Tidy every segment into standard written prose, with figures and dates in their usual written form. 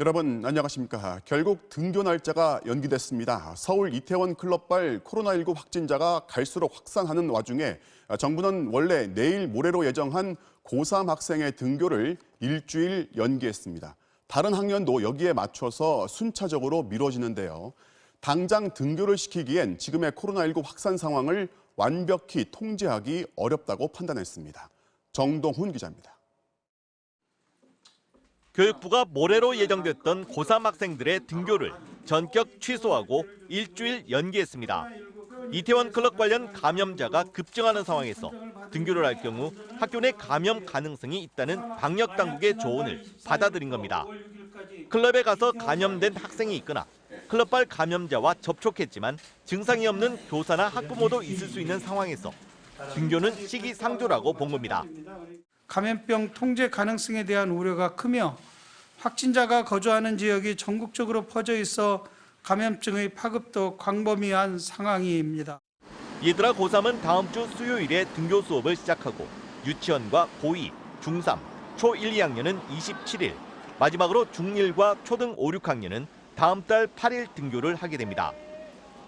여러분 안녕하십니까. 결국 등교 날짜가 연기됐습니다. 서울 이태원 클럽발 코로나19 확진자가 갈수록 확산하는 와중에 정부는 원래 내일 모레로 예정한 고3 학생의 등교를 일주일 연기했습니다. 다른 학년도 여기에 맞춰서 순차적으로 미뤄지는데요. 당장 등교를 시키기엔 지금의 코로나19 확산 상황을 완벽히 통제하기 어렵다고 판단했습니다. 정동훈 기자입니다. 교육부가 모레로 예정됐던 고3 학생들의 등교를 전격 취소하고 일주일 연기했습니다. 이태원 클럽 관련 감염자가 급증하는 상황에서 등교를 할 경우 학교 내 감염 가능성이 있다는 방역 당국의 조언을 받아들인 겁니다. 클럽에 가서 감염된 학생이 있거나 클럽발 감염자와 접촉했지만 증상이 없는 교사나 학부모도 있을 수 있는 상황에서 등교는 시기상조라고 본 겁니다. 감염병 통제 가능성에 대한 우려가 크며 확진자가 거주하는 지역이 전국적으로 퍼져 있어 감염증의 파급도 광범위한 상황입니다. 얘들아 고3은 다음 주 수요일에 등교 수업을 시작하고 유치원과 고2, 중3, 초1, 2학년은 27일, 마지막으로 중1과 초등 5, 6학년은 다음 달 8일 등교를 하게 됩니다.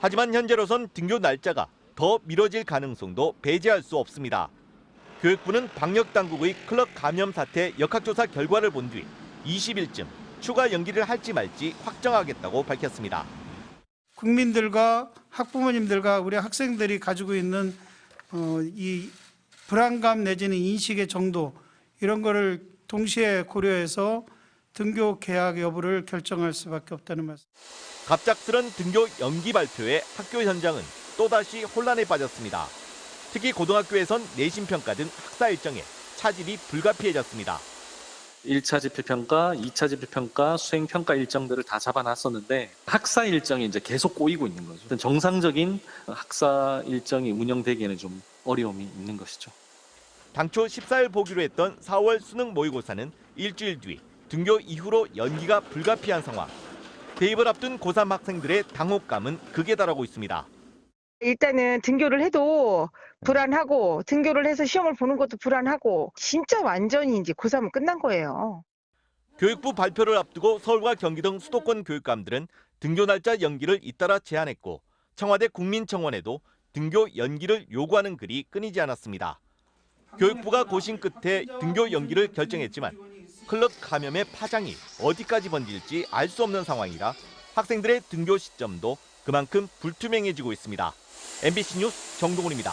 하지만 현재로선 등교 날짜가 더 미뤄질 가능성도 배제할 수 없습니다. 교육부는 방역당국의 클럽 감염 사태 역학조사 결과를 본 뒤 20일쯤 추가 연기를 할지 말지 확정하겠다고 밝혔습니다. 국민들과 학부모님들과 우리 학생들이 가지고 있는 이 불안감 내지는 인식의 정도 이런 거를 동시에 고려해서 등교 개학 여부를 결정할 수밖에 없다는 말씀. 갑작스런 등교 연기 발표에 학교 현장은 또다시 혼란에 빠졌습니다. 특히 고등학교에선 내신평가 등 학사 일정에 차질이 불가피해졌습니다. 1차 지필평가, 2차 지필평가, 수행평가 일정들을 다 잡아놨었는데 학사 일정이 이제 계속 꼬이고 있는 거죠. 정상적인 학사 일정이 운영되기에는 좀 어려움이 있는 것이죠. 당초 14일 보기로 했던 4월 수능 모의고사는 일주일 뒤 등교 이후로 연기가 불가피한 상황. 대입을 앞둔 고3 학생들의 당혹감은 극에 달하고 있습니다. 일단은 등교를 해도 불안하고 등교를 해서 시험을 보는 것도 불안하고 진짜 완전히 이제 고3은 끝난 거예요. 교육부 발표를 앞두고 서울과 경기 등 수도권 교육감들은 등교 날짜 연기를 잇따라 제안했고 청와대 국민청원에도 등교 연기를 요구하는 글이 끊이지 않았습니다. 교육부가 고심 끝에 등교 연기를 결정했지만 클럽 감염의 파장이 어디까지 번질지 알 수 없는 상황이라 학생들의 등교 시점도 그만큼 불투명해지고 있습니다. MBC 뉴스 정동훈입니다.